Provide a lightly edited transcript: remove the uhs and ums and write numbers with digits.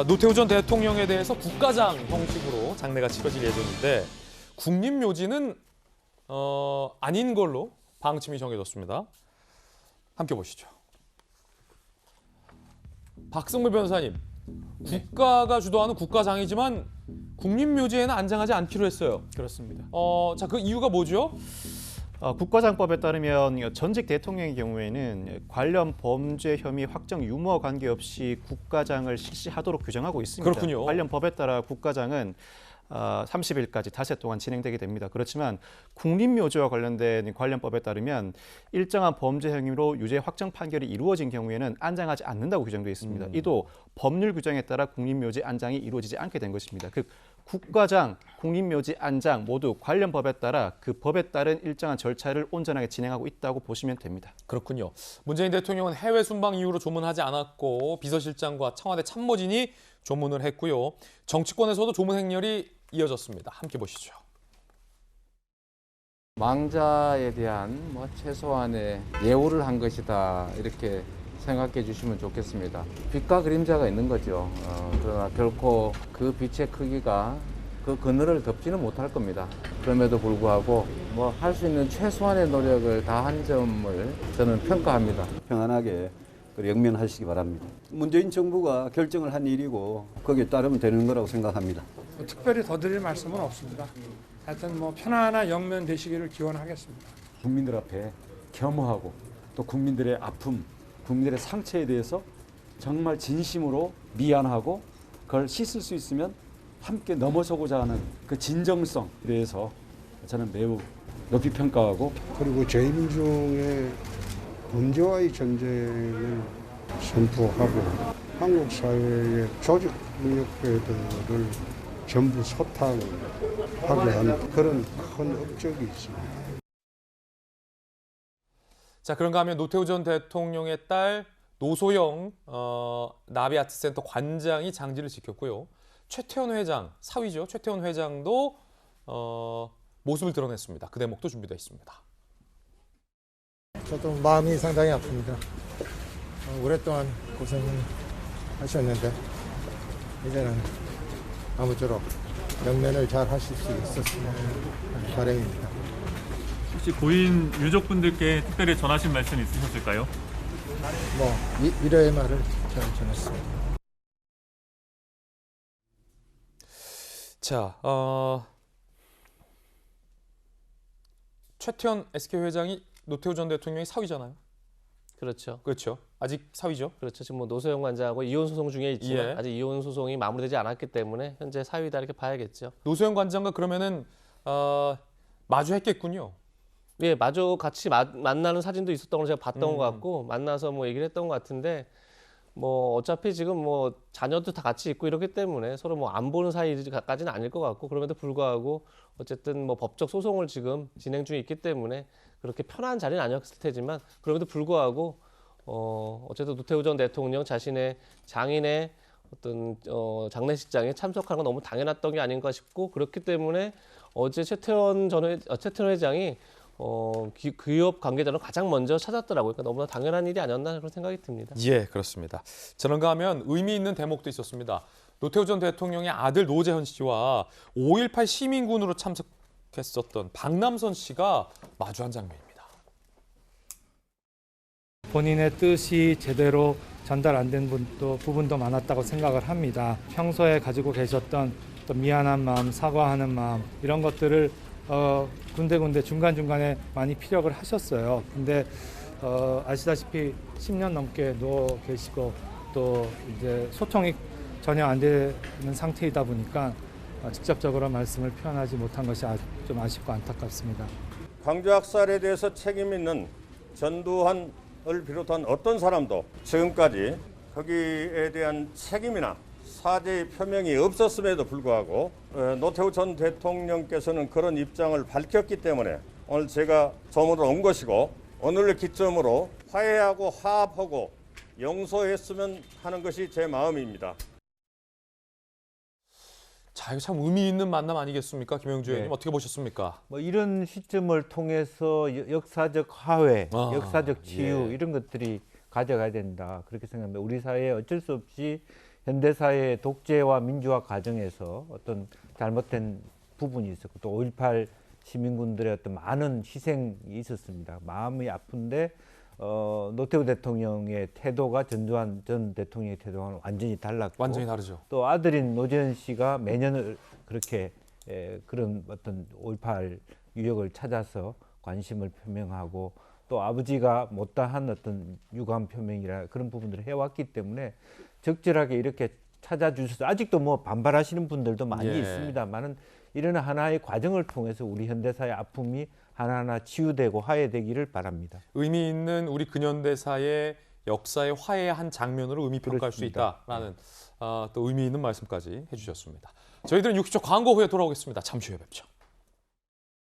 노태우 전 대통령에 대해서 국가장 형식으로 장례가 치러질 예정인데 국립묘지는 아닌 걸로 방침이 정해졌습니다. 함께 보시죠. 박승무 변호사님, 국가가 주도하는 국가장이지만 국립묘지에는 안장하지 않기로 했어요. 그렇습니다. 자, 그 이유가 뭐죠? 국가장법에 따르면 전직 대통령의 경우에는 관련 범죄 혐의 확정 유무와 관계없이 국가장을 실시하도록 규정하고 있습니다. 그렇군요. 관련 법에 따라 국가장은 30일까지 닷새 동안 진행되게 됩니다. 그렇지만 국립묘지와 관련된 관련법에 따르면 일정한 범죄 행위로 유죄 확정 판결이 이루어진 경우에는 안장하지 않는다고 규정되어 있습니다. 이도 법률 규정에 따라 국립묘지 안장이 이루어지지 않게 된 것입니다. 그 국가장, 국립묘지 안장 모두 관련 법에 따라 그 법에 따른 일정한 절차를 온전하게 진행하고 있다고 보시면 됩니다. 그렇군요. 문재인 대통령은 해외 순방 이후로 조문하지 않았고 비서실장과 청와대 참모진이 조문을 했고요. 정치권에서도 조문 행렬이 이어졌습니다. 함께 보시죠. 망자에 대한 최소한의 예우를 한 것이다 이렇게 생각해 주시면 좋겠습니다. 빛과 그림자가 있는 거죠. 그러나 결코 그 빛의 크기가 그 그늘을 덮지는 못할 겁니다. 그럼에도 불구하고 할 수 있는 최소한의 노력을 다한 점을 저는 평가합니다. 평안하게 영면하시기 바랍니다. 문재인 정부가 결정을 한 일이고 거기에 따르면 되는 거라고 생각합니다. 특별히 더 드릴 말씀은 없습니다. 하여튼 편안한 영면 되시기를 기원하겠습니다. 국민들 앞에 겸허하고 또 국민들의 아픔, 국민들의 상처에 대해서 정말 진심으로 미안하고 그걸 씻을 수 있으면 함께 넘어서고자 하는 그 진정성에 대해서 저는 매우 높이 평가하고 그리고 제1인종의 문제와의 전쟁을 선포하고 한국 사회의 조직 능력배들을 전부 소탕하게 하는 그런 큰 업적이 있습니다. 자, 그런가 하면 노태우 전 대통령의 딸 노소영 나비아트센터 관장이 장지를 지켰고요. 최태원 회장, 사위죠. 최태원 회장도 모습을 드러냈습니다. 그 대목도 준비되어 있습니다. 저도 마음이 상당히 아픕니다. 오랫동안 고생하셨는데 이제는 아무쪼록 영면을 잘 하실 수 있었으면 하는 바람입니다. 혹시 고인 유족분들께 특별히 전하신 말씀 있으셨을까요? 위로의 말을 잘 전했습니다. 자, 최태원 SK 회장이 노태우 전 대통령의 사위잖아요. 그렇죠. 그렇죠. 아직 사위죠. 그렇죠. 지금 노소영 관장하고 이혼 소송 중에 있지만 예. 아직 이혼 소송이 마무리되지 않았기 때문에 현재 사위다 이렇게 봐야겠죠. 노소영 관장과 그러면은 마주했겠군요. 예, 마주 같이 만나는 사진도 있었던 걸 제가 봤던 것 같고 만나서 얘기를 했던 것 같은데 어차피 지금 자녀도 다 같이 있고 이렇기 때문에 서로 안 보는 사이까지는 아닐 것 같고 그럼에도 불구하고 어쨌든 법적 소송을 지금 진행 중에 있기 때문에 그렇게 편한 자리는 아니었을 테지만 그럼에도 불구하고 어쨌든 노태우 전 대통령 자신의 장인의 어떤 장례식장에 참석하는 건 너무 당연했던 게 아닌가 싶고 그렇기 때문에 어제 최태원 회장이 기업 관계자를 가장 먼저 찾았더라고요. 그러니까 너무나 당연한 일이 아니었나 그런 생각이 듭니다. 예, 그렇습니다. 저런가 하면 의미 있는 대목도 있었습니다. 노태우 전 대통령의 아들 노재현 씨와 5.18 시민군으로 참석했었던 박남선 씨가 마주한 장면입니다. 본인의 뜻이 제대로 전달 안 된 부분도 많았다고 생각을 합니다. 평소에 가지고 계셨던 또 미안한 마음, 사과하는 마음 이런 것들을 군데군데 중간중간에 많이 피력을 하셨어요. 근데 아시다시피 10년 넘게 누워 계시고 또 이제 소통이 전혀 안 되는 상태이다 보니까 직접적으로 말씀을 표현하지 못한 것이 좀 아쉽고 안타깝습니다. 광주 학살에 대해서 책임 있는 전두환을 비롯한 어떤 사람도 지금까지 거기에 대한 책임이나 사죄의 표명이 없었음에도 불구하고 노태우 전 대통령께서는 그런 입장을 밝혔기 때문에 오늘 제가 조문을 온 것이고 오늘을 기점으로 화해하고 화합하고 용서했으면 하는 것이 제 마음입니다. 자, 이거 참 의미 있는 만남 아니겠습니까? 김영주 의원님 네. 어떻게 보셨습니까? 이런 시점을 통해서 역사적 화해, 역사적 치유 예. 이런 것들이 가져가야 된다. 그렇게 생각합니다. 우리 사회에 어쩔 수 없이 현대사회의 독재와 민주화 과정에서 어떤 잘못된 부분이 있었고 또 5.18 시민군들의 어떤 많은 희생이 있었습니다. 마음이 아픈데 노태우 대통령의 태도가 전두환 전 대통령의 태도와는 완전히 달랐고 완전히 다르죠. 또 아들인 노재현 씨가 매년 그렇게 그런 어떤 5.18 유역을 찾아서 관심을 표명하고 또 아버지가 못다한 어떤 유감 표명이라 그런 부분들을 해왔기 때문에 적절하게 이렇게 찾아주셔서 아직도 뭐 반발하시는 분들도 많이 예. 있습니다만은 이런 하나의 과정을 통해서 우리 현대사의 아픔이 하나하나 치유되고 화해되기를 바랍니다. 의미 있는 우리 근현대사의 역사의 화해의 한 장면으로 의미 평가할 수 그렇습니다. 있다라는 또 의미 있는 말씀까지 해주셨습니다. 저희들은 60초 광고 후에 돌아오겠습니다. 잠시 후에 뵙죠.